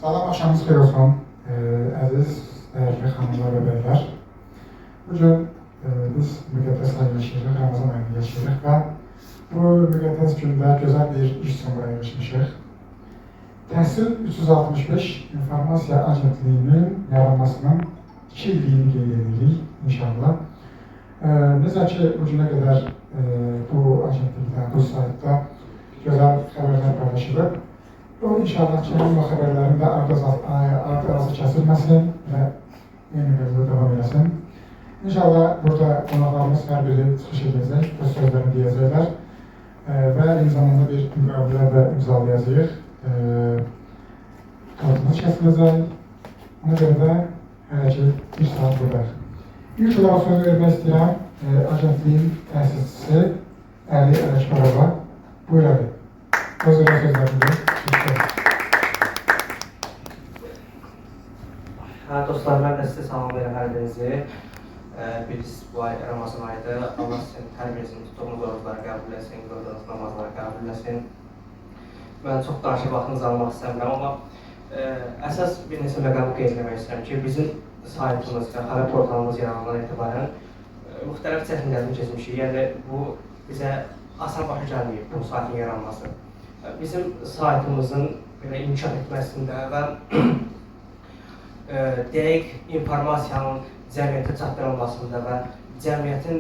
Salam, axşamınız xeyir olsun, əziz, dəyərli xanımlar və bəylər. Bugün biz müqəddəs ayı yaşayırıq, Ramazan ayını yaşayırıq və bu müqəddəs gündə gözəl bir iş üçün buraya yaşaymışıq. Təhsil 365 İnformasiya Agentliyinin yaranmasının 2 illiyini qeyd edirik inşallah. Necə ki, bu günə qədər bu agentlikdə, bu saytda gözəl xəbərlər paylaşılıb. O inşallah ki, bu xəbərlərin də ardı kəsilməsin və yeni gözlə devam eləsin. İnşallah burada qonaqlarımız hər biri çıxış edəcək, öz sözlərini deyəcəklər və eyni zamanda bir müqavilə də imzalayacağıq. Kartımız kəsiləcək. Ona görə də hələ ki, bir saat buradayıq. İlk olaraq söz vermək istəyirəm agentliyin təsisçisi Əli Ələkbarova. Buyur Əli. Özürə sözlərində. Dostlar, mən də sizə salamlayıram hər birinizi. Biz bu ay Ramazan ayıdır. Allah sizin hər birinizin tutduğunuz orucları qəbul etsin, qıldığınız namazları qəbul etsin. Mən çox danışıb vaxtınızı almaq istəmirəm, amma əsas bir neçə məqamı qeyd etmək istəyirəm ki, bizim saytımız və xəbər portalımız yaranandan etibarən müxtəlif çətinliklərdən keçmişik. Yəni, bu bizə asan başa gəlməyib, bu saytın yaranması. Bizim saytımızın inkişaf etməsində və dəqiq informasiyanın cəmiyyətə çatdırılmasında və cəmiyyətin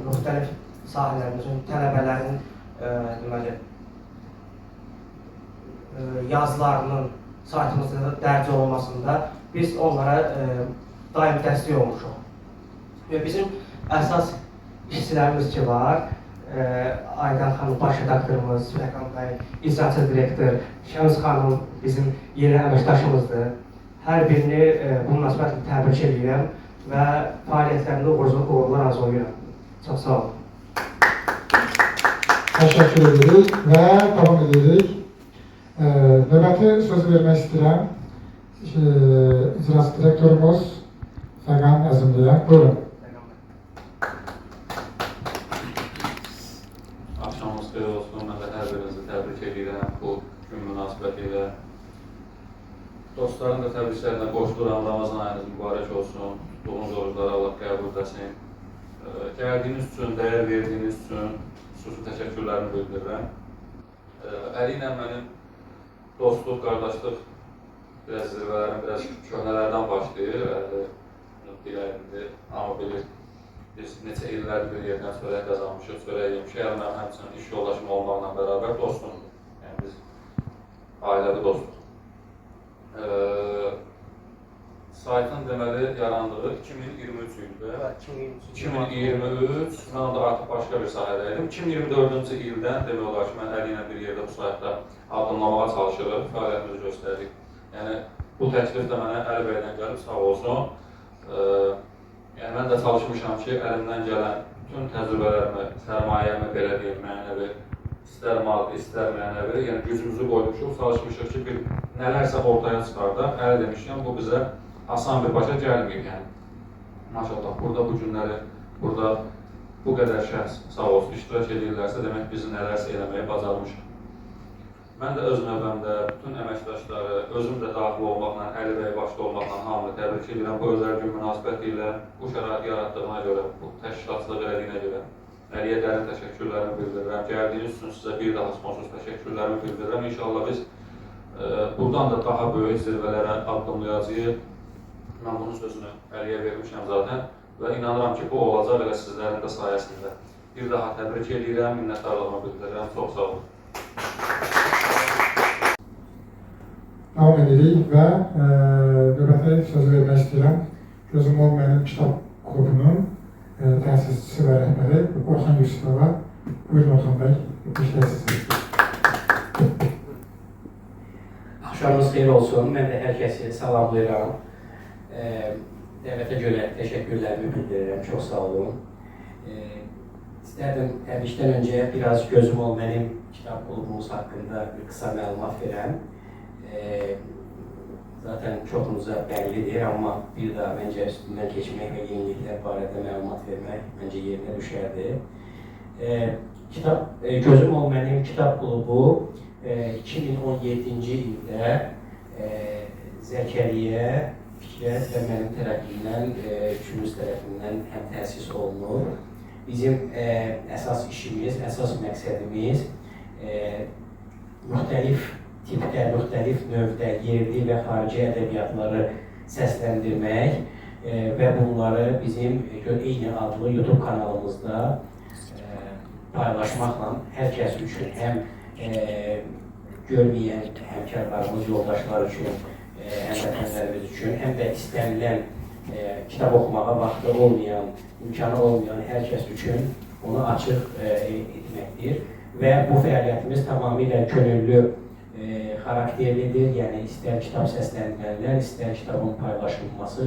müxtəlif sahələrimizin, tələbələrin yazılarının saytımızda dərc olunmasında biz onlara daim dəstək olmuşuq. Və bizim əsas işçilərimiz ki var, Aydan xanım baş redaktorumuz, Süleyman bəy, icraçı direktor, Şəms xanım bizim yeni əməkdaşımızdır. Hər birini bu münasibətlə təbrik edirəm və fəaliyyətlərində uğurlar arzulayıram. Çox sağ olun. Təşəkkür edirik və davam edirik. Növbəti sözü vermək istəyirəm. İcraçı direktorumuz Fəqan Əzimliyə. Buyurun. Axşamınız xeyir olsun. Mən də hər birinizi təbrik edirəm bu gün münasibəti ilə. Dostların da təbriklərinə qoşuluram. Ramazan ayınız mübarək olsun. Tutduğunuz orucları Allah qəbul etsin. Gəldiyiniz üçün, dəyər verdiyiniz üçün xüsusi təşəkkürlərimi bildirirəm. Əli ilə mənim dostluq, qardaşlıq biraz zirvələrim, biraz köhnələrdən başlayır. Bilərindir, amma bilir. Biz neçə illərdir bir yerdən çörək qazanmışıq, çörək yemişik. Əliməm həmçinin iş yoldaşım olmaqla bərabər dostumdur. Yəni biz ailəvi dostluq. Saytın deməli yarandığı 2023 ildə. 2023, mən onda artıq başqa bir sahədəydim. 2024-cü ildən demək olar ki, mən Əli ilə bir yerdə bu saytda addımlamağa çalışırıq, fəaliyyətimizi göstərik. Yəni, bu təklif də mənə Əli bəydən gəlib, sağ olsun. Yəni, mən də çalışmışam ki, əlimdən gələn bütün təcrübələrimi, sərmayəmi, belə deyim, mənəvi, istər maddi, istər mənəvi, yəni gücümüzü qoymuşuq, çalışmışıq ki, bir nələrsə ortaya çıxardaq. Əli demişkən, bu bizə asan bir başa gəlməyib, yəni. Maşallah, burada bu günləri, burada bu qədər şəxs sağ olsun, iştirak edirlərsə, demək bizi nələrsə eləməyi bacarmışıq. Mən də öz növbəmdə bütün əməkdaşları, özüm də daxil olmaqla, Əli bəy başda olmaqla hamını təbrik edirəm. Bu özəl gün münasibəti ilə bu şərait yarattığına görə, bu təşkilatçılıq elədiyinə görə Əliyə dərin təşəkkürlərimi bildirirəm. Gəldiyiniz üçün sizə bir daha sonsuz təşəkkürlərimi bildirirəm. İnşallah biz buradan da daha böyük zirvələrə addımlayacağıq. Mən bunun sözünü Əliyə vermişəm zaten və inanıram ki, bu olacaq elə sizlərin də sayəsində. Bir daha təbrik edirəm, minnətdarlığımı bildirirəm. Çox sağ olun. Davam edirik və növbəti sözü vermək istəyirəm. Gözüm olmayan kitab klubunun təsisçisi və rəhbəri Orxan Yusufova. Buyurun Orxan bəy, işləyək sizi. Axşamınız xeyir olsun. Mən də hər kəsi salamlayıram. Dəvətə görə təşəkkürlərimi bildirirəm. Çox sağ olun. İstərdim təbrikdən öncə biraz gözüm ol mənim kitab klubumuz haqqında bir qısa məlumat verəm. Zaten çoxunuza bəllidir, amma bir daha məncə üstündən keçmək və yeniliklər barədə məlumat vermək məncə yerinə düşərdi. Gözüm ol mənim kitab klubu 2017-ci ildə Zəkəriyyə, Fikrət və mənim tərəfimdən, üçümüz tərəfindən həm təsis olunur. Bizim əsas işimiz, əsas məqsədimiz müxtəlif tipdə, müxtəlif növdə yerli və xarici ədəbiyyatları səsləndirmək və bunları bizim eyni adlı YouTube kanalımızda paylaşmaqla hər kəs üçün, həm görməyən həmkarlarımız, yoldaşlar üçün, həmvətənlərimiz üçün, həm də istənilən kitab oxumağa vaxtı olmayan, imkanı olmayan hər kəs üçün onu açıq etməkdir. Və bu fəaliyyətimiz tamamilə könüllü xarakterlidir. Yəni, istər kitab səsləndirənlər, istər kitabın paylaşılması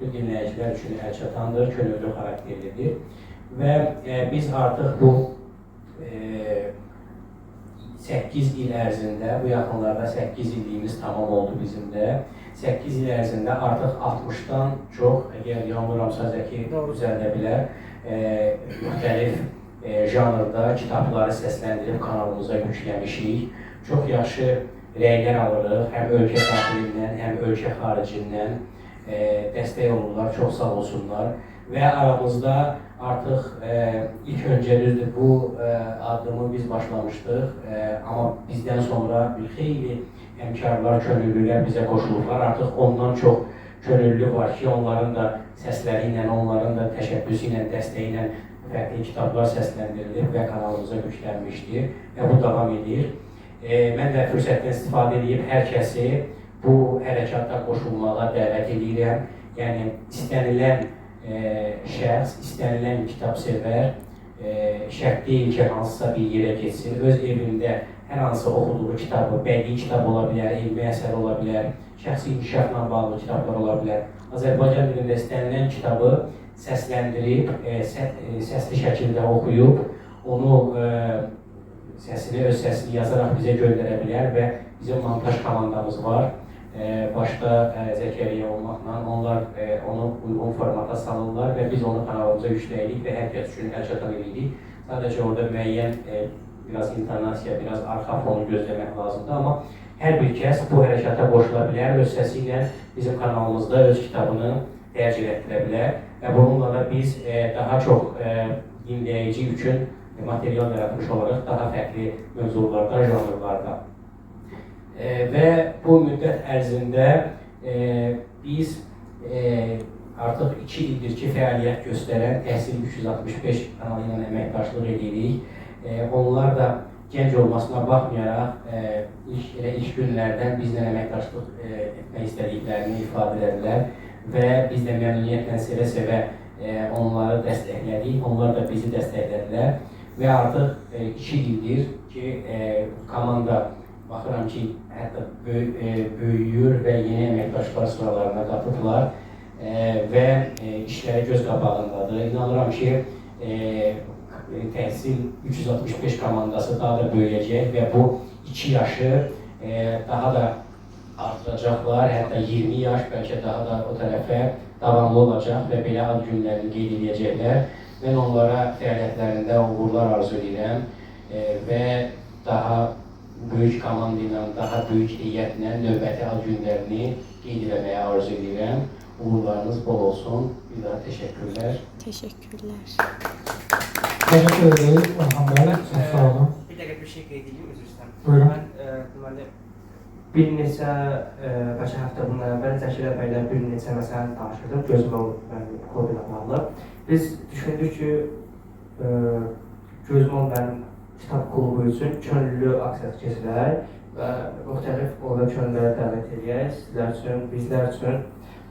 dinləyicilər üçün əlçatandır, könüllü xarakterlidir. Və biz artıq bu 8 il ərzində, bu yaxınlarda 8 illiyimiz tamam oldu bizim də. 8 il ərzində artıq 60-dan çox, əgər yanılmıramsa Zəki düzəldə bilər, müxtəlif janrda kitabları səsləndirib kanalımıza yükləmişik. Çox yaxşı rəylər alırıq, həm ölkə daxilindən, həm ölkə xaricindən dəstək olurlar, çox sağ olsunlar. Və aramızda artıq ilk öncə düzdür, bu addımı biz başlamışdıq, amma bizdən sonra bir xeyli həmkarlar, könüllülər bizə qoşulublar. Artıq ondan çox könüllü var ki, onların da səsləri ilə, onların da təşəbbüsü ilə, dəstəyi ilə fərqli kitablar səsləndirilib və kanalımıza yüklənmişdir və bu davam edir. Mən də fürsətdən istifadə edib hər kəsi bu hərəkatda qoşulmağa dəvət edirəm. Yəni, istənilən şəxs, istənilən kitab sevər, şərt deyil ki, hansısa bir yerə geçsin, öz evində hər hansı oxuduğu kitabı, bədii kitab ola bilər, elmi əsər ola bilər, şəxsi inkişafla bağlı kitablar ola bilər. Azərbaycan dilində istənilən kitabı səsləndirib, səsli şəkildə oxuyub, onu səsini, öz səsini yazaraq bizə göndərə bilər və bizim montaj komandamız var. Başda Zəkəriyyə olmaqla onlar onu uyğun formata salırlar və biz onu kanalımıza yükləyirik və hər kəs üçün əlçatan edirik. Sadəcə orada müəyyən biraz intonasiya, biraz arxa fonu gözləmək lazımdır, amma hər bir kəs bu hərəkata qoşula bilər, öz səsi ilə bizim kanalımızda öz kitabını tərcih etdirə bilər və bununla da biz daha çox dinləyici üçün material yaratmış olaraq daha fərqli mövzularda, janrlarda. Və bu müddət ərzində biz artıq 2 ildir ki, fəaliyyət göstərən Təhsil 365 kanalı ilə əməkdaşlıq edirik. Onlar da gənc olmasına baxmayaraq ilk günlərdən bizlə əməkdaşlıq etmək istədiklərini ifadə edilər və biz də məmnuniyyətlə sevə-sevə onları dəstəklədik, onlar da bizi dəstəklədilər və artıq 2 ildir ki, komanda baxıram ki, hətta böyüyür və yeni əməkdaşlar sıralarına qatıblar və işləri göz qabağındadır. İnanıram ki, Təhsil 365 komandası daha da böyüyəcək və bu 2 yaşı daha da artıracaqlar, hətta 20 yaş, bəlkə daha da o tərəfə davamlı olacaq və belə ad günlərini qeyd edəcəklər. Mən onlara fəaliyyətlərində uğurlar arzu edirəm və daha böyük komanda ilə, daha böyük heyətlə növbəti ad günlərini qeyd etməyə arzu edirəm. Uğurlarınız bol olsun. Bir daha təşəkkürlər. Təşəkkürlər. Təşəkkür ederiz Orhan bəy, çox sağ olun. Bir dəqiqə bir şey qeyd edeyim, üzr istəyirəm. Buyurun. Mən deməli bir neçə bəlkə həftə bundan əvvəl Zəkiriyyə bəylə bir neçə məsələni danışırdım, gözümə mənim COVID-la bağlı. Biz düşündük ki, Gözmol mənim kitab klubu üçün könüllü aksiya keçirək və müxtəlif orada könülləri dəvət edək, sizlər üçün, bizlər üçün,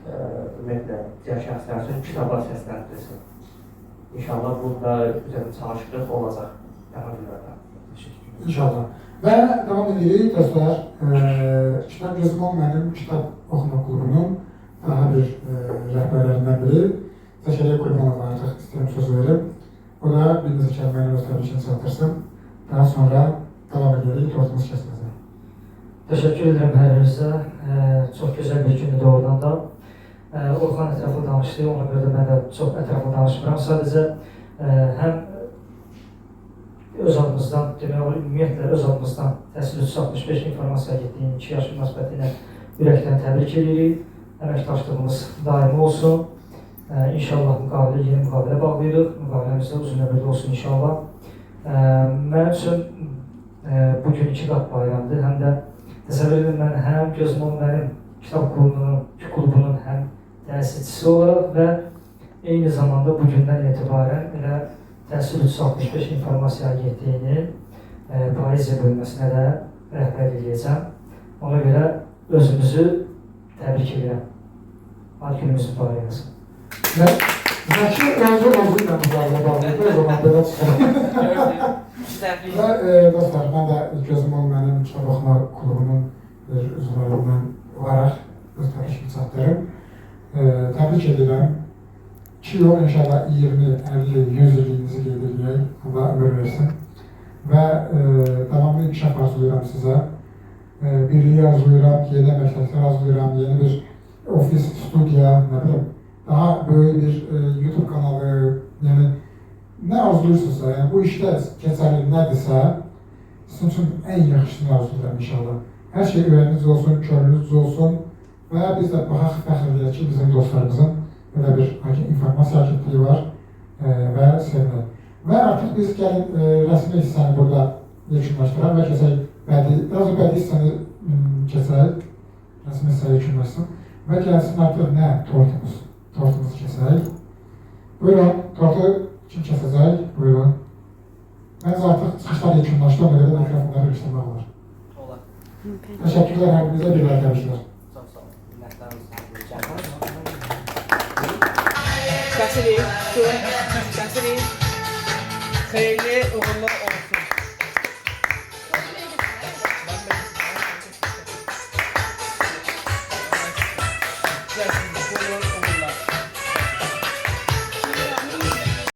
ümumiyyətlə, digər şəxslər üçün kitablar səsləndirilsin. İnşallah burada üzərində çalışırıq olacaq yaxın günlərdə. İnşallah. Və davam edirik dostlar. Kitab Gözmol mənim kitab oxuma klubunun daha bir rəhbərlərindən biri. Zəkəriyyə Qurbanova artıq istəyirəm söz verim. O da bir neçə kəlməni öz təbrikini çatdırsın. Daha sonra davam edirik tortumuz kəsməsinə. Təşəkkür edirəm hər birinizə. Çox gözəl bir gündür doğrudan da. Orxan ətraflı danışdı, ona görə də mən də çox ətraflı danışmıram. Sadəcə həm öz adımızdan, demək olar, ümumiyyətlə öz adımızdan Təhsil 365 informasiya agentliğinin 2 yaş münasibəti ilə ürəkdən təbrik edirik. Əməkdaşlığımız daimi olsun. İnşallah yeni müqavilə bağlayırıq. Müqaviləmiz də uzun ömürlü olsun inşallah. Mənim üçün bugün 2 qat bayramdır. Həm də təsəvvür edin, mən həm Gözüm On mənim kitab klubunun həm təsisçisi olaraq və eyni zamanda bugündən etibarən elə Təhsil 365 İnformasiya Agentliyinin poeziya bölməsinə də rəhbərlik edəcəm. Ona görə özümüzü təbrik edirəm. Ad günümüz mübarək olsun. Zəki Rəzi ilə müqavilə bağlıdır, o zaman belə çıxarım. Və dostlar, mən də Gözüm On mənim kitab oxuma klubunun üzvlərindən olaraq öz təbrikimi çatdırım. Təbrik edirəm. 2 yol inşallah 20, 50, 100 illiyinizi qeyd edək, Allah ömür versin. Və davamlı inkişaf arzulayıram sizə. Birliyi arzulayıram, yeni əməkdaşlar arzulayıram, yeni bir ofis, studiya, nə bilim, daha böyük bir YouTube kanalı, yəni nə arzuluyursunuzsa, yəni bu işdə keçərli nədirsə, sizin üçün ən yaxşısını arzulayıram inşallah. Hər şey ürəyiniz olsun, körünüz olsun və biz də baxaq fəxr edək ki, bizim dostlarımızın belə bir informasiya agentliyi var və sevinir. Və artıq biz gəlin rəsmi hissəni burada yekunlaşdıraq və keçək biraz bədii hissəni keçək, rəsmi hissəyə yekunlaşsın və gəlsin artıq nə? Tortumuzu keçək. Buyurun, tortu kim kəsəcək? Buyurun. Məncə artıq çıxışlar yekunlaşdı, ona görə də mikrofonları göstərmək olar. Olar. Təşəkkürlər hər birinizə, bir arkadaşlar. Çox sağ olun. Minnətdarımız. Şəxsini xeyirli uğurlu olsun. Buyurun.